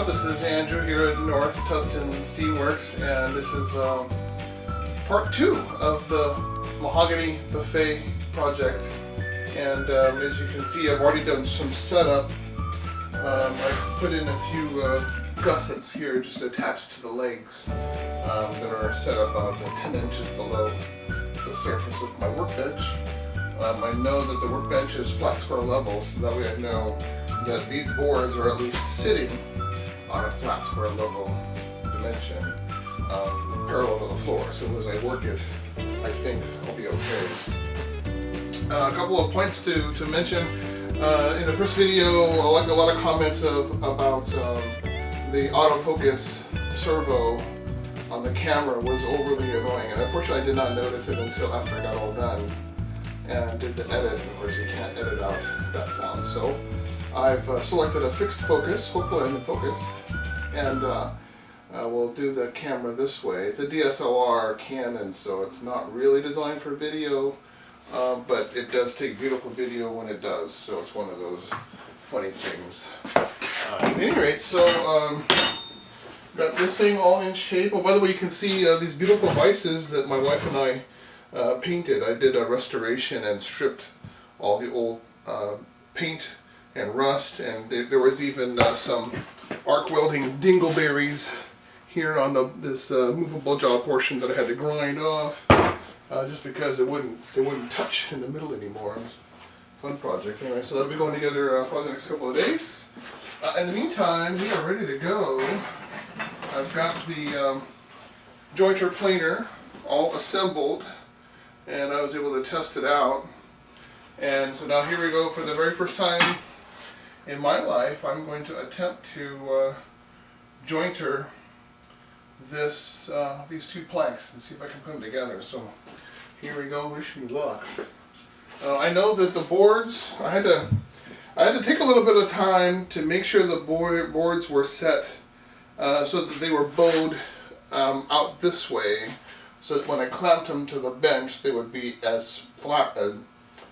out? This is Andrew here at North Tustin Steamworks, and this is part 2 of the Mahogany Buffet project. And as you can see, I've already done some setup. I've put in a few gussets here just attached to the legs that are set up about 10 inches below the surface of my workbench. I know that the workbench is flat square level, so that way I know that these boards are at least sitting on a flat square level dimension parallel to the floor. So as I work it, I think I'll be okay. A couple of points to mention. In the first video, I got a lot of comments about the autofocus servo on the camera was overly annoying, and unfortunately I did not notice it until after I got all done and did the edit. Of course, you can't edit out that sound, so I've selected a fixed focus. Hopefully I'm in focus, and we'll do the camera this way. It's a DSLR Canon, so it's not really designed for video, but it does take beautiful video when it does, so it's one of those funny things. At any rate, so got this thing all in shape. Oh, by the way, you can see these beautiful vices that my wife and I painted. I did a restoration and stripped all the old paint and rust, and there was even some arc welding dingleberries here on this movable jaw portion that I had to grind off just because they wouldn't touch in the middle anymore. It was a fun project. Anyway, so that'll be going together for the next couple of days. In the meantime, we are ready to go. I've got the jointer planer all assembled, and I was able to test it out. And so now here we go. For the very first time in my life, I'm going to attempt to jointer these two planks and see if I can put them together. So here we go. Wish me luck. I know that the boards, I had to take a little bit of time to make sure the boards were set so that they were bowed out this way, so that when I clamped them to the bench, they would be as flat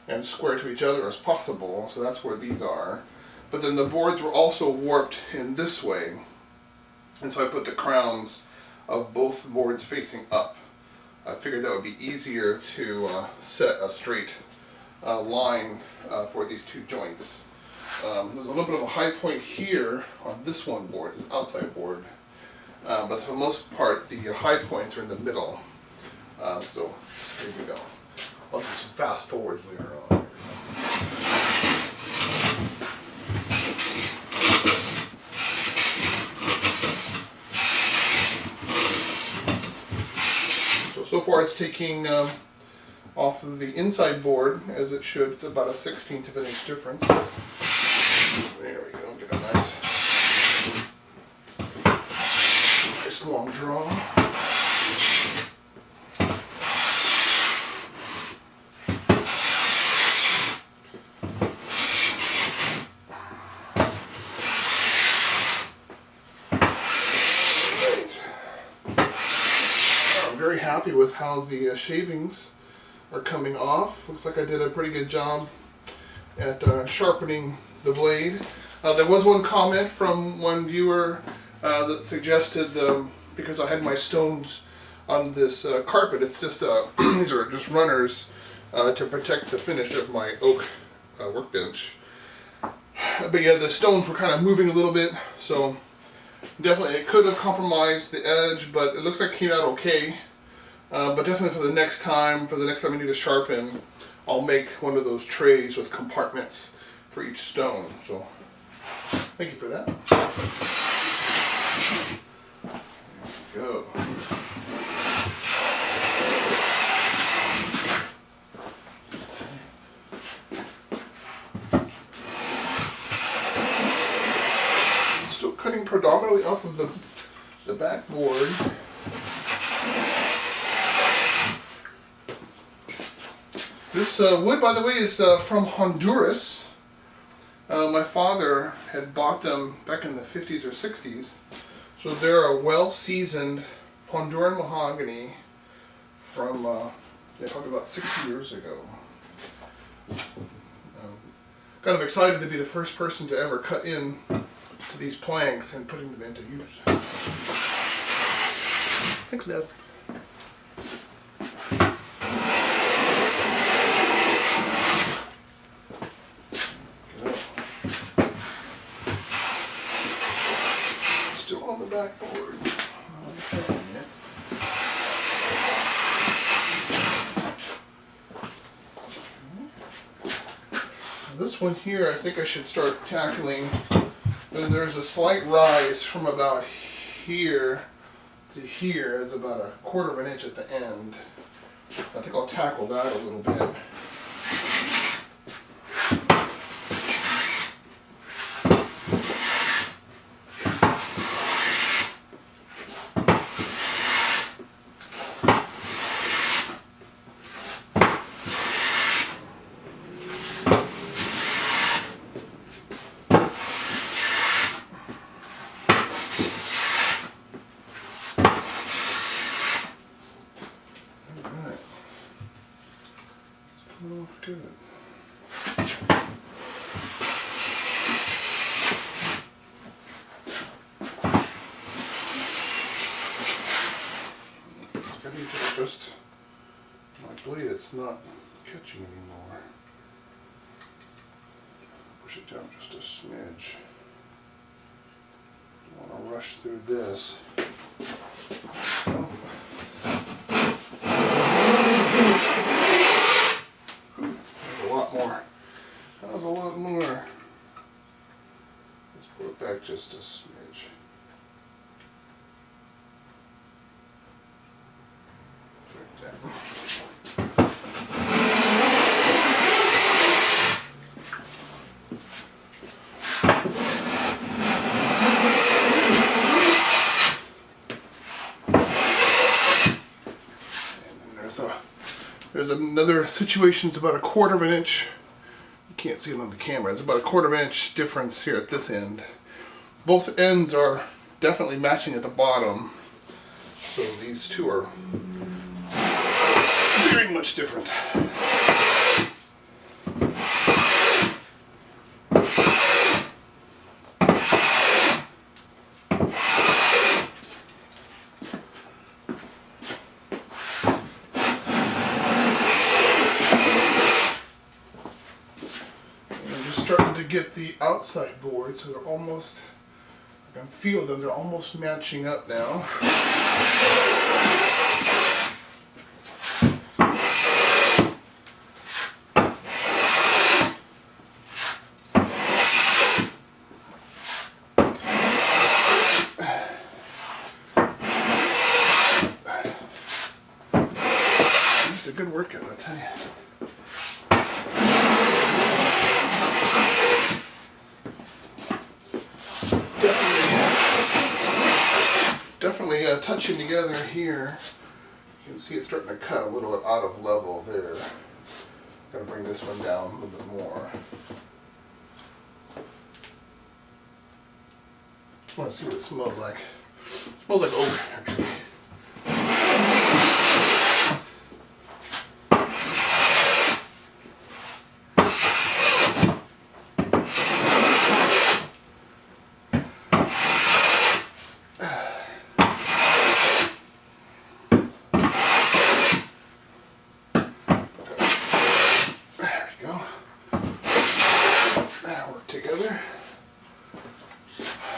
and square to each other as possible. So that's where these are. But then the boards were also warped in this way, and so I put the crowns of both boards facing up. I figured that would be easier to set a straight line for these two joints. There's a little bit of a high point here on this one board, this outside board, but for the most part the high points are in the middle. So here we go. I'll do some fast forwards later on. So far it's taking off of the inside board as it should. It's about a 1/16 of an inch difference. There we go, get a nice long draw. Very happy with how the shavings are coming off. Looks like I did a pretty good job at sharpening the blade. There was one comment from one viewer that suggested, because I had my stones on this carpet, it's just these are just runners to protect the finish of my oak workbench. But yeah, the stones were kind of moving a little bit, so definitely it could have compromised the edge, but it looks like it came out okay. But definitely for the next time I need to sharpen, I'll make one of those trays with compartments for each stone. So thank you for that. There we go. Still cutting predominantly off of the backboard. This wood, by the way, is from Honduras. My father had bought them back in the 50s or 60s. So they're a well-seasoned Honduran mahogany from probably about 60 years ago. Kind of excited to be the first person to ever cut in to these planks and putting them into use. Thanks, Dad. Still on the backboard. This one here, I think I should start tackling. There's a slight rise from about here to here. It's about a quarter of an inch at the end. I think I'll tackle that a little bit. Good. I need to adjust my blade. It's not catching anymore. Push it down just a smidge. Don't want to rush through this. Oh. That was a lot more. Let's pull it back just a smidge. Like that. And then there's another situation. It's about a quarter of an inch. Can't see it on the camera. It's about a quarter of an inch difference here at this end. Both ends are definitely matching at the bottom, so these two are very much different. Starting to get the outside boards, so they're almost, I can feel them, they're almost matching up now. It's a good workout, I tell you. Definitely touching together here. You can see it's starting to cut a little bit out of level there. Gotta bring this one down a little bit more. Just want to see what it smells like. It smells like oak, actually.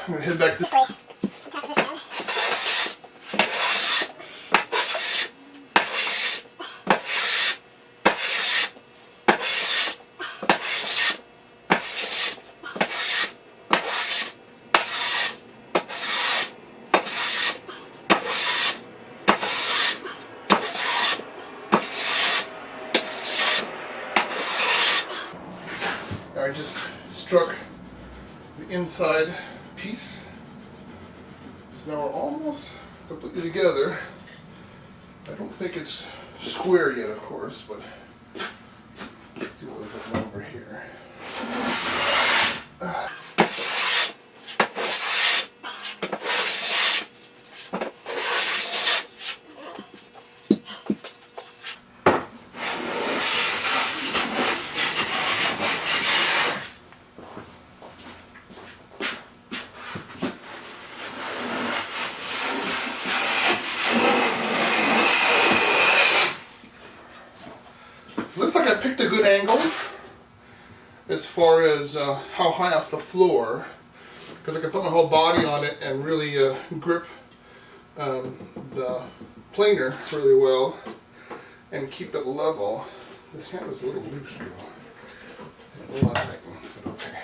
I'm gonna head back this way. Attack this end. I just struck the inside piece. So now we're almost completely together. I don't think it's square yet, of course, but let's do a little bit more over here. I picked a good angle as far as how high off the floor, because I can put my whole body on it and really grip the planer really well and keep it level. This hand was a little loose though. A lot of tightening, but okay.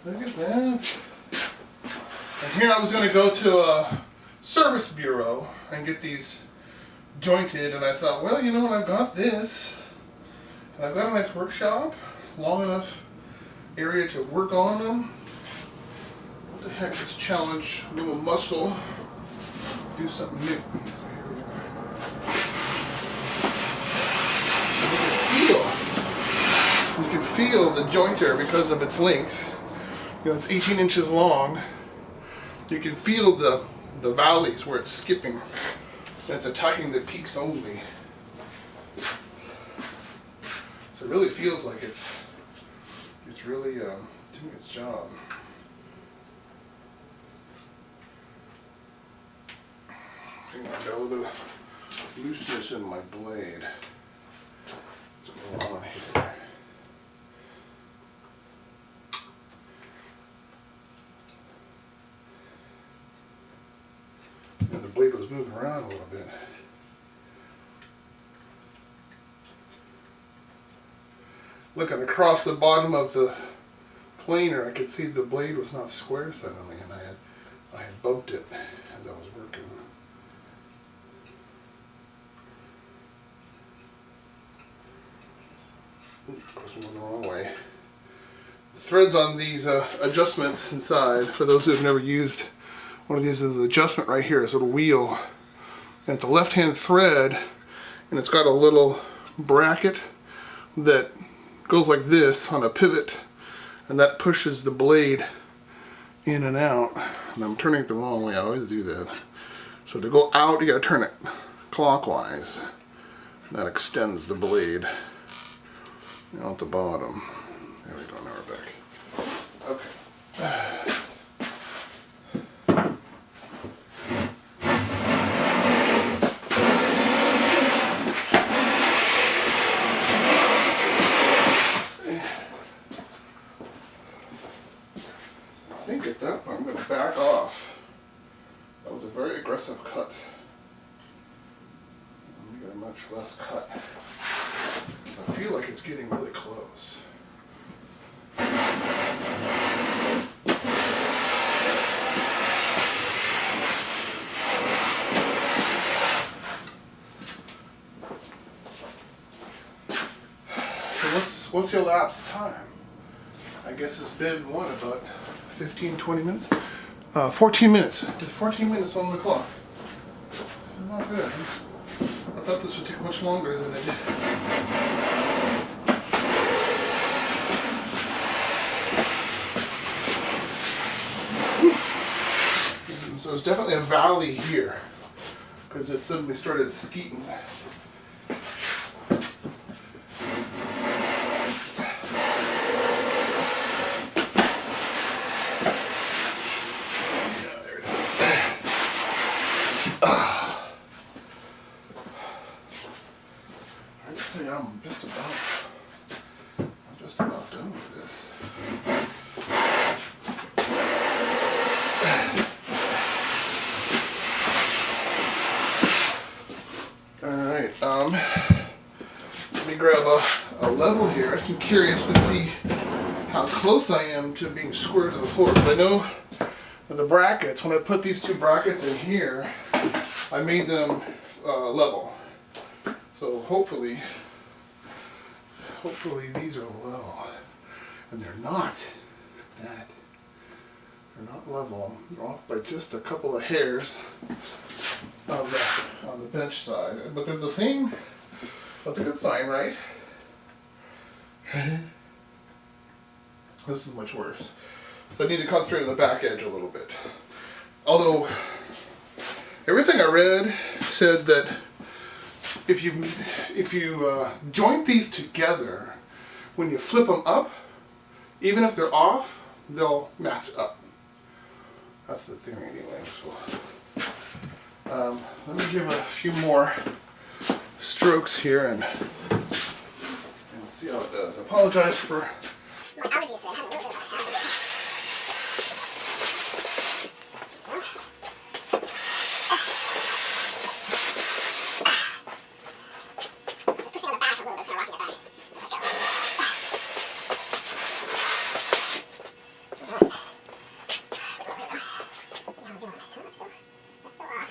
Look at that. And here I was going to go to a service bureau and get these jointed, and I thought, well, you know what, I've got this, and I've got a nice workshop, long enough area to work on them. What the heck, let's challenge a little muscle, do something new. You can feel the jointer because of its length. You know, it's 18 inches long. You can feel the valleys where it's skipping, and it's attacking the peaks only. So it really feels like it's really doing its job. Hang on, I've got a little bit of looseness in my blade. What's going on here? And the blade was moving around a little bit. Looking across the bottom of the planer, I could see the blade was not square suddenly, and I had bumped it as I was working. Of course, I'm going the wrong way. The threads on these adjustments inside, for those who have never used one of these, is the adjustment right here, is a little wheel, and it's a left-hand thread, and it's got a little bracket that goes like this on a pivot, and that pushes the blade in and out. And I'm turning it the wrong way, I always do that. So to go out, you gotta turn it clockwise. That extends the blade out at the bottom. There we go, now we're back. Okay. I think at that point I'm going to back off. That was a very aggressive cut. We got a much less cut. Because I feel like it's getting really close. So what's the elapsed time? I guess it's been, what, about 15, 20 minutes? 14 minutes. It's 14 minutes on the clock. Not bad. I thought this would take much longer than it did. So there's definitely a valley here, because it suddenly started skeeting. I'd say I'm just about done with this. All right, let me grab a level here. I'm curious to see how close I am to being square to the floor. Because I know the brackets, when I put these two brackets in here, I made them level. So hopefully these are level. And they're not. That. They're not level. They're off by just a couple of hairs on the bench side. But they're the same. That's a good sign, right? This is much worse. So I need to concentrate on the back edge a little bit. Although everything I read said that if you joint these together, when you flip them up, even if they're off, they'll match up. That's the theory anyway. So let me give a few more strokes here and see how it does. I apologize for my allergies today. I have a little bit of allergies. Just pushing on the back a little bit, kind of rocking it back. Let go. Alright. Here we go. See how I'm doing. That's still off. It's still off.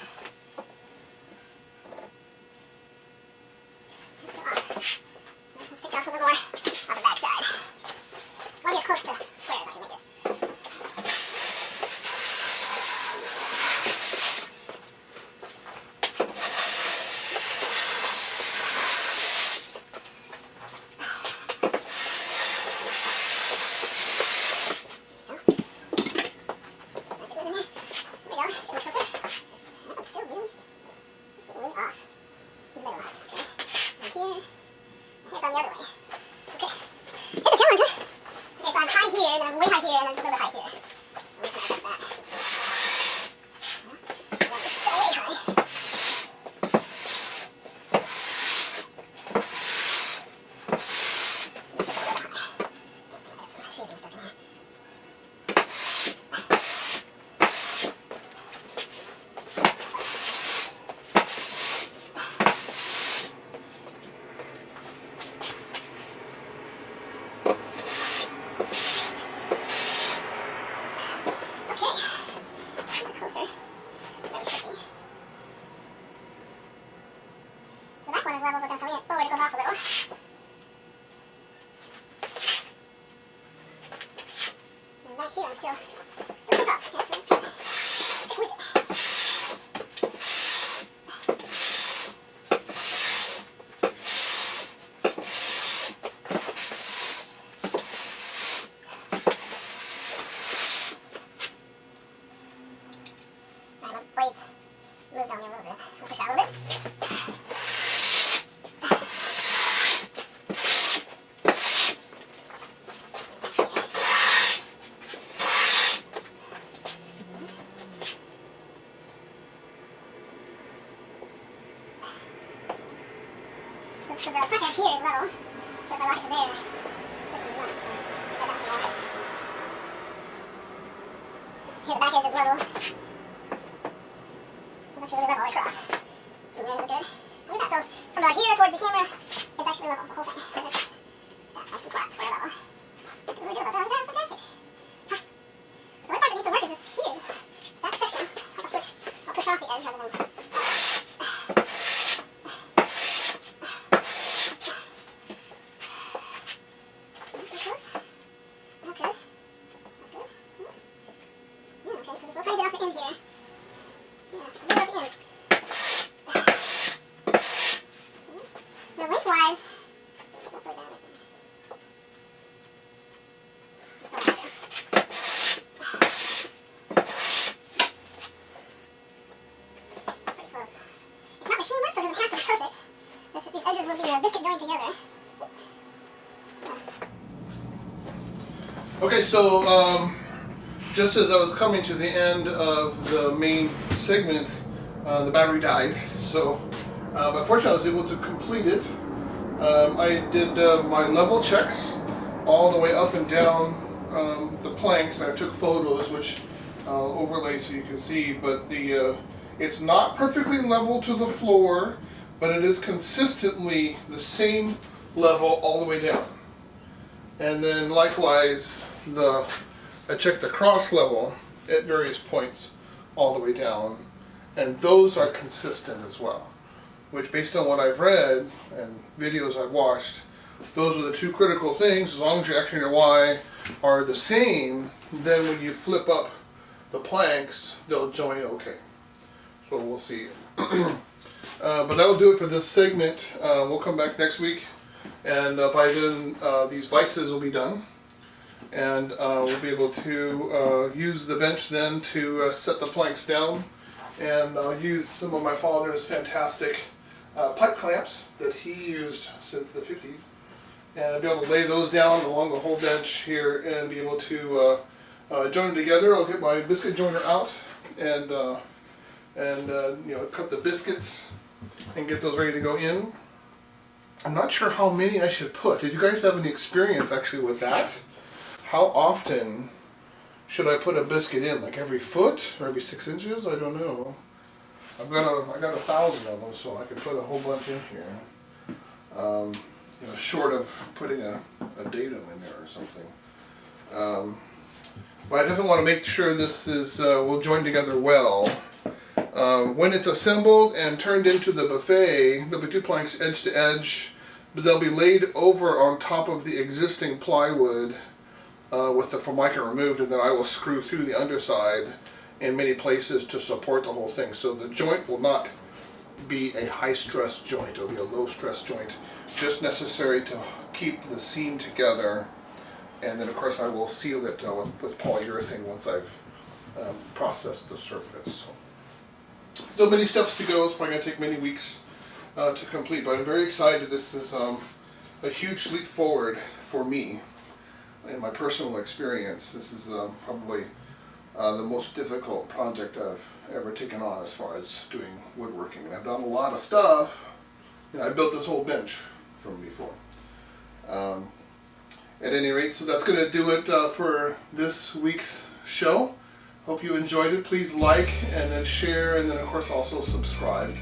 Let's take it off a little more on the back side. I want to get as close to square as I can make it. Level, but then from it forward it goes off a little. And back here I'm still super up. Okay, so stick with it. Alright, my blades moved on me a little bit. I'll push that a little bit. So the front edge here is level, but if I rock it to there, this one's not, so get that bouncing alright. Here the back edge is level. It's actually really level all across. And there's a good. Look at that, so from about here towards the camera, it's actually level, the whole thing. That nice and flat, square level. What can we do about that? That's fantastic. Huh. The only part that needs some work is this here, this back section. I'll switch, I'll push off the edge rather than Okay, so just as I was coming to the end of the main segment, the battery died. So, but fortunately I was able to complete it. I did my level checks all the way up and down the planks, and I took photos which I'll overlay so you can see, but it's not perfectly level to the floor, but it is consistently the same level all the way down. And then likewise, I checked the cross level at various points all the way down, and those are consistent as well. Which, based on what I've read and videos I've watched, those are the two critical things. As long as your X and your Y are the same, then when you flip up the planks, they'll join okay. So we'll see. But that'll do it for this segment. We'll come back next week And by then, these vices will be done. And we'll be able to use the bench then to set the planks down. And I'll use some of my father's fantastic pipe clamps that he used since the 50s. And I'll be able to lay those down along the whole bench here and be able to join them together. I'll get my biscuit joiner out and you know, cut the biscuits and get those ready to go in. I'm not sure how many I should put. Did you guys have any experience actually with that? How often should I put a biscuit in? Like every foot or every 6 inches? I don't know. I got 1,000 of them, so I could put a whole bunch in here. You know, short of putting a datum in there or something. But I definitely want to make sure this is will join together well. When it's assembled and turned into the buffet, there'll be 2 planks edge to edge, but they'll be laid over on top of the existing plywood with the formica removed, and then I will screw through the underside in many places to support the whole thing. So the joint will not be a high stress joint, it'll be a low stress joint, just necessary to keep the seam together. And then of course I will seal it with polyurethane once I've processed the surface. Still many steps to go. It's probably going to take many weeks to complete, but I'm very excited. This is a huge leap forward for me in my personal experience. This is probably the most difficult project I've ever taken on as far as doing woodworking. And I've done a lot of stuff. You know, I built this whole bench from before. At any rate, so that's going to do it for this week's show. Hope you enjoyed it. Please like and then share, and then of course also subscribe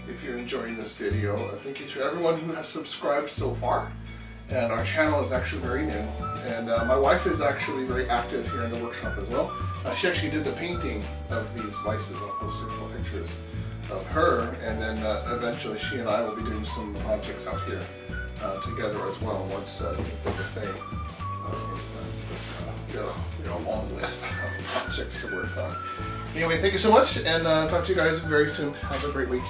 if you're enjoying this video. Thank you to everyone who has subscribed so far. And our channel is actually very new. And my wife is actually very active here in the workshop as well. She actually did the painting of these vices. I'll post a couple pictures of her, and then eventually she and I will be doing some projects out here together as well once the buffet is we got a long list of projects to work on. Anyway, thank you so much, and talk to you guys very soon. Have a great week.